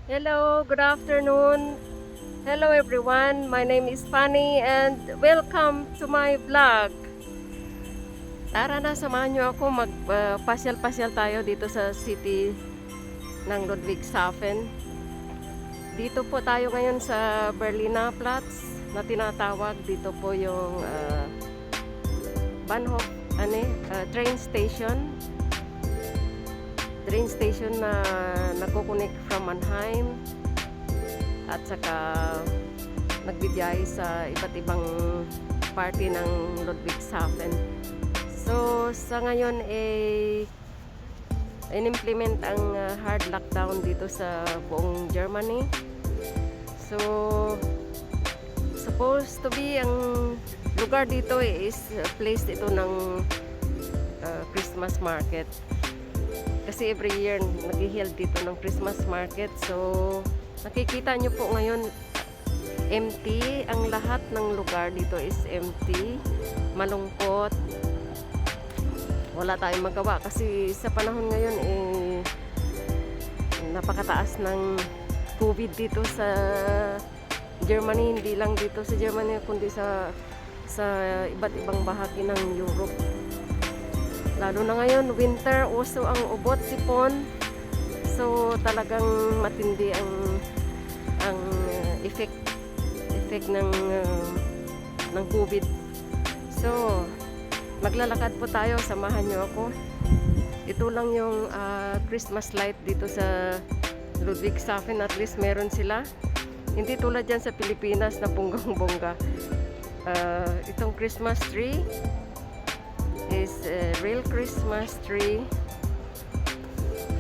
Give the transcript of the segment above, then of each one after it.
Hello, good afternoon. Hello everyone, my name is Fanny and welcome to my vlog. Tara na, samahan nyo ako magpasyal-pasyal tayo dito sa city ng Ludwigshafen. Dito po tayo ngayon sa Berliner Platz na tinatawag. Dito po yung Bahnhof, train station. Train station na nagkukunik from Mannheim at saka nagbibiyahe sa iba't ibang party ng Ludwigshafen. So sa ngayon in-implement ang hard lockdown dito sa buong Germany. So supposed to be ang lugar dito is place ito ng Christmas market. Kasi every year nag-held dito ng Christmas market. So nakikita nyo po ngayon empty. Ang lahat ng lugar dito is empty. Malungkot. Wala tayong magawa kasi sa panahon ngayon napakataas ng COVID dito sa Germany. Hindi lang dito sa Germany kundi sa iba't ibang bahagi ng Europe. Lalo na ngayon, winter, uso ang ubot, sipon. So talagang matindi ang effect ng COVID. So maglalakad po tayo, samahan niyo ako. Ito lang yung Christmas light dito sa Ludwigshafen. At least meron sila. Hindi tulad yan sa Pilipinas na bonggang-bongga. Itong Christmas tree is a real Christmas tree.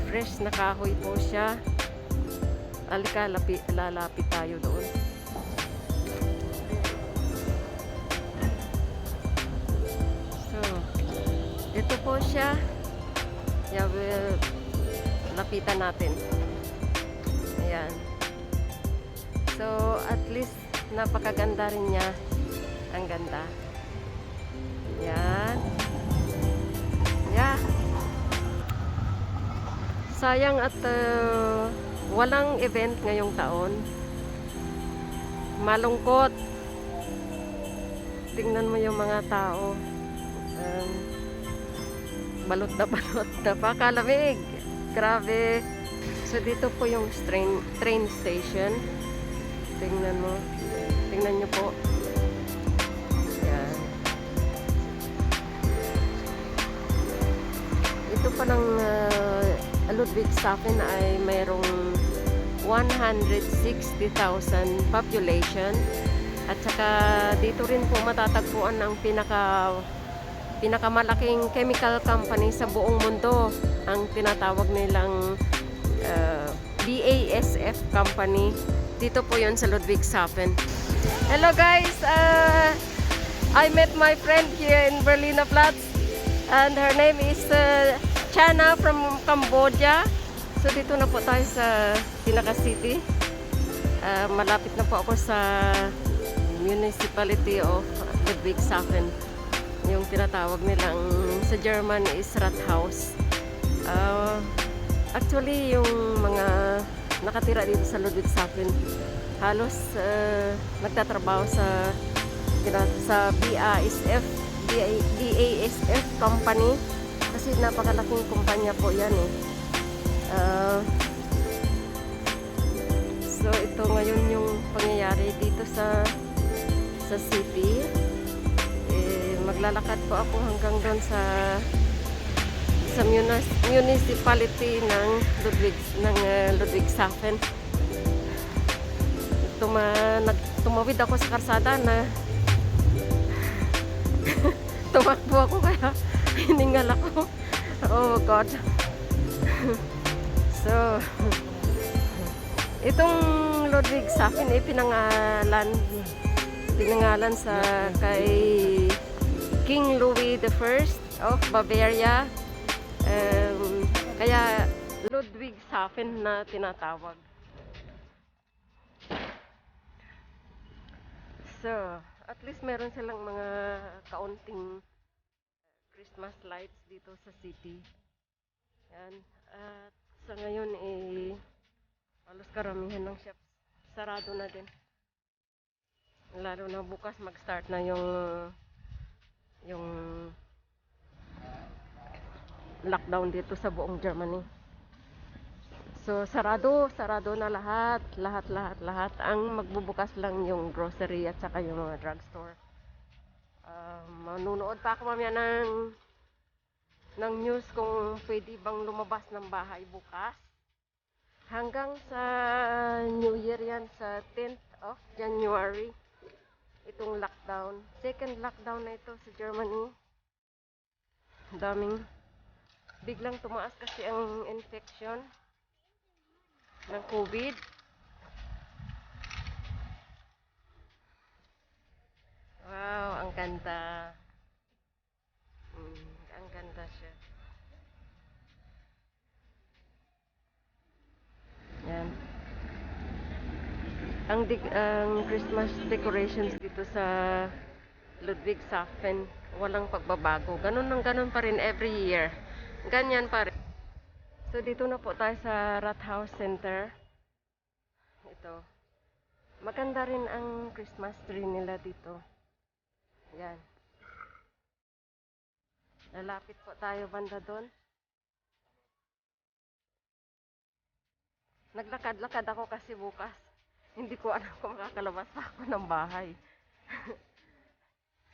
Fresh na kahoy po siya. Alika, lalapit tayo doon. So, ito po siya. Lapitan natin. Ayan. So, at least napakaganda rin niya. Ang ganda. Ayan. Yeah. Sayang at walang event ngayong taon. Malungkot. Tingnan mo yung mga tao. Balot na balot. Napakalamig. Grabe. So dito po yung train station. Tingnan mo. Tingnan nyo po. Yan. Ito pa ng Ludwigshafen ay mayroong 160,000 population. At saka dito rin po matatagpuan ang pinakamalaking chemical company sa buong mundo. Ang tinatawag nilang BASF company. Dito po yon sa Ludwigshafen. Hello guys! I met my friend here in Berliner Platz. And her name is Chana from Cambodia. So dito na po tayo sa Pinaka City. Malapit na po ako sa Municipality of Ludwigshafen. Yung tinatawag nilang sa German is Rathaus. Actually, yung mga nakatira dito sa Ludwigshafen halos nagtatrabaho sa BASF company kasi napakalaking kumpanya po yan so ito ngayon yung pangyayari dito sa city. Maglalakad po ako hanggang doon sa municipality ng Ludwigshafen. Tumawid ako sa karsada na tumakbo ako kaya hiningal ako. Oh God. So itong Ludwigshafen pinangalan sa kay King Louis I of Bavaria. Kaya Ludwigshafen na tinatawag. So, at least meron silang mga kaunting Christmas lights dito sa city. Yan. At sa ngayon halos karamihan ng shops sarado na din. Lalo na bukas mag-start na yung lockdown dito sa buong Germany. So sarado na lahat. Ang magbubukas lang yung grocery at saka yung mga drugstore. Manunood pa ako mamaya ng news kung pwede bang lumabas ng bahay bukas. Hanggang sa New Year yan, sa 10th of January. Itong lockdown. Second lockdown na ito sa Germany. Daming biglang tumaas kasi ang infection ng COVID. Wow, ang ganda. Ang ganda siya. Yan. Ang Christmas decorations dito sa Ludwigshafen, walang pagbabago. Ganun pa rin every year. Ganyan pa rin. So dito na po tayo sa Rathaus Center. Ito. Maganda rin ang Christmas tree nila dito. Yan. Lalapit po tayo banda doon. Naglakad-lakad ako kasi bukas. Hindi ko alam kung makakalabas pa ako ng bahay.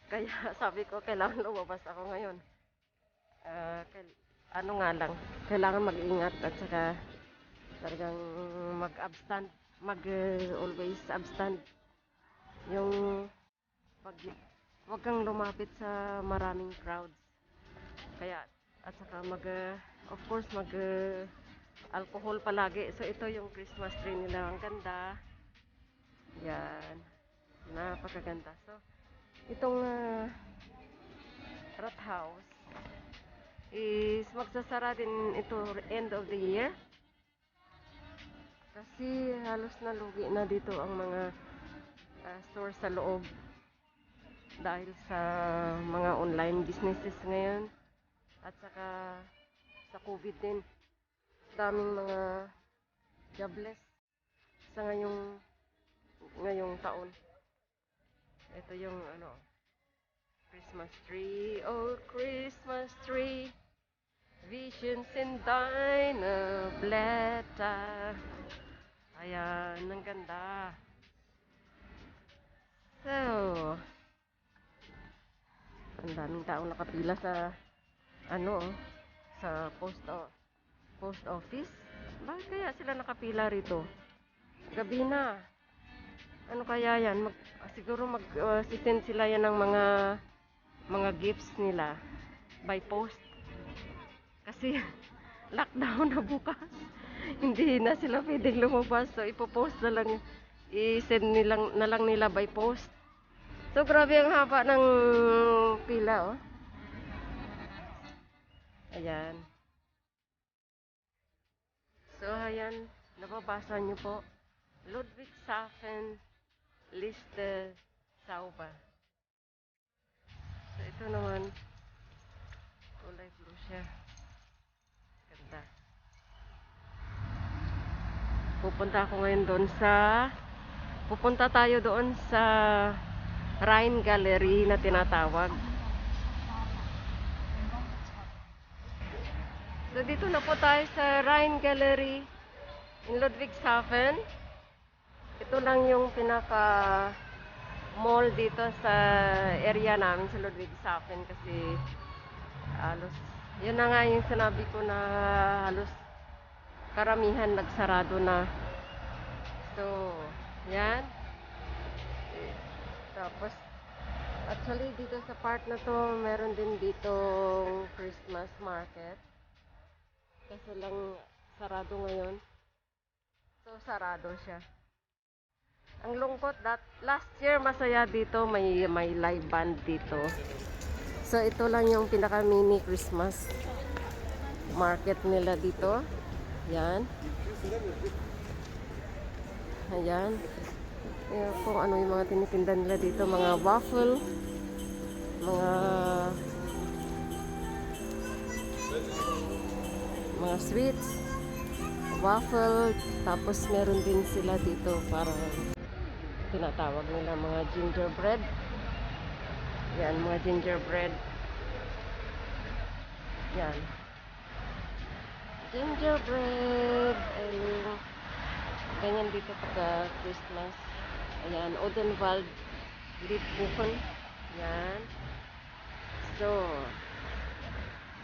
Kaya sabi ko, kailangan lumabas ako ngayon. Ano nga lang, kailangan mag-ingat at saka talagang mag-abstand, always abstand. Yung wag kang lumapit sa maraming crowds. Kaya, at saka of course, alcohol palagi. So, ito yung Christmas tree nila. Ang ganda. Yan. Napakaganda. So, itong Rathaus is magsasara din ito end of the year. Kasi halos nalugi na dito ang mga store sa loob. Dahil sa mga online businesses ngayon. At saka sa COVID din. Daming mga jobless sa ngayong taon. Ito yung Christmas tree, oh Christmas tree, visions in thine blätter. Ayan, ang ganda. So, ang daming taong nakapila sa sa post office. Bakit kaya sila nakapila rito? Gabi na. Ano kaya yan? Siguro sisend sila yan ng mga gifts nila by post. Kasi lockdown na bukas. Hindi na sila pwedeng lumabas. So ipopost na lang, i-send na lang nila by post. So grabe ang haba ng pila, oh. Ayan. So ayan, nababasa nyo po. Ludwigshafen Liste Sauber. So ito naman, kulay blue siya. Ganda. Pupunta tayo doon sa Rhine Gallery na tinatawag. So dito na po tayo sa Rhine Gallery in Ludwigshafen. Ito lang yung pinaka mall dito sa area namin sa Ludwigshafen kasi halos yun na nga yung sinabi ko na halos karamihan nagsarado na. So, yan. Tapos actually dito sa part na to meron din dito Christmas market. Kasi lang sarado ngayon. So, sarado siya. Ang lungkot last year masaya dito, may live band dito. So, ito lang yung pinaka mini Christmas market nila dito. Yan. Ayan. Ayan kung ano yung mga tinitinda nila dito. Mga waffle. Mga sweets. waffle. Tapos meron din sila dito parang tinatawag nila mga gingerbread. Yan, mga gingerbread. Yan. Gingerbread. Ay, ganyan dito pagka Christmas. Ayan, Odenwald Liedkuchen. Yan. So,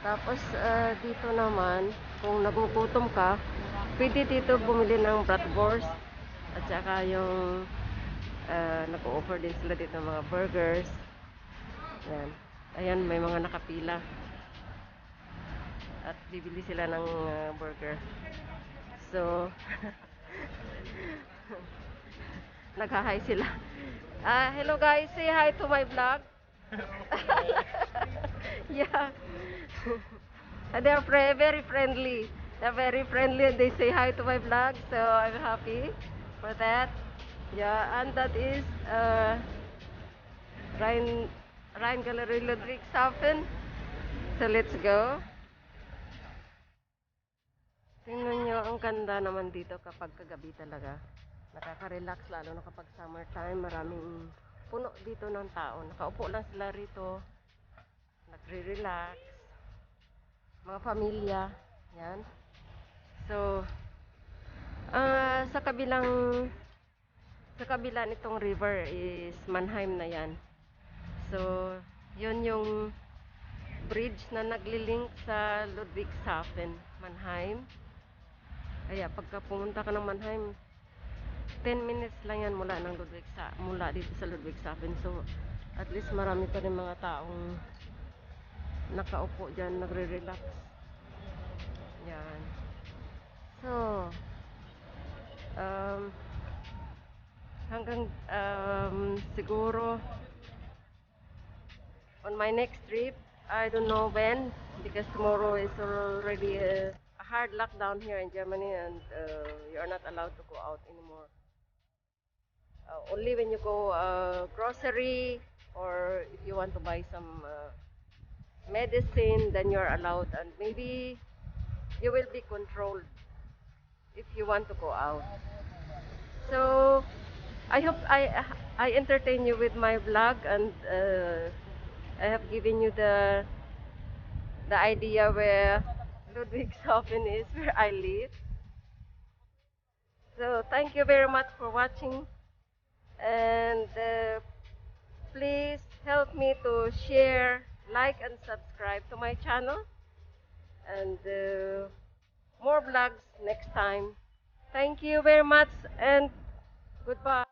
tapos dito naman, kung nagugutom ka, pwede dito bumili ng bratwurst. At saka yung nag-o-offer din sila dito ng mga burgers. Yan. Ayan, may mga nakapila. At bibili sila ng burger. So, nagha-hi sila. Hello guys, say hi to my vlog. Yeah. They're very friendly. They're very friendly. They say hi to my vlog, so I'm happy for that. Yeah, and that is Ryan Gallery Ludwigshafen. So let's go. Tingnan nyo, ang ganda naman dito kapag kagabi talaga. Nakaka-relax lalo na kapag summertime. Maraming puno dito ng tao. Nakaupo lang sila rito. Nagre-relax. Mga pamilya. Yan. So, sa kabila nitong river is Mannheim na yan. So, yun yung bridge na naglilink sa Ludwigshafen, Mannheim. Kaya pagka pumunta ka ng Mannheim, 10 minutes lang yan mula dito sa Ludwigshafen. So, at least marami pa rin mga taong nakaupo dyan, nagre-relax. Yan. So, hanggang siguro on my next trip, I don't know when, because tomorrow is already a hard lockdown here in Germany, and you are not allowed to go out anymore. Only when you go grocery, or if you want to buy some medicine, then you're allowed, and maybe you will be controlled if you want to go out. So I hope I entertain you with my vlog, and I have given you the idea where Ludwigshafen is, where I live. So thank you very much for watching, and please help me to share, like, and subscribe to my channel, and more vlogs next time. Thank you very much, and goodbye.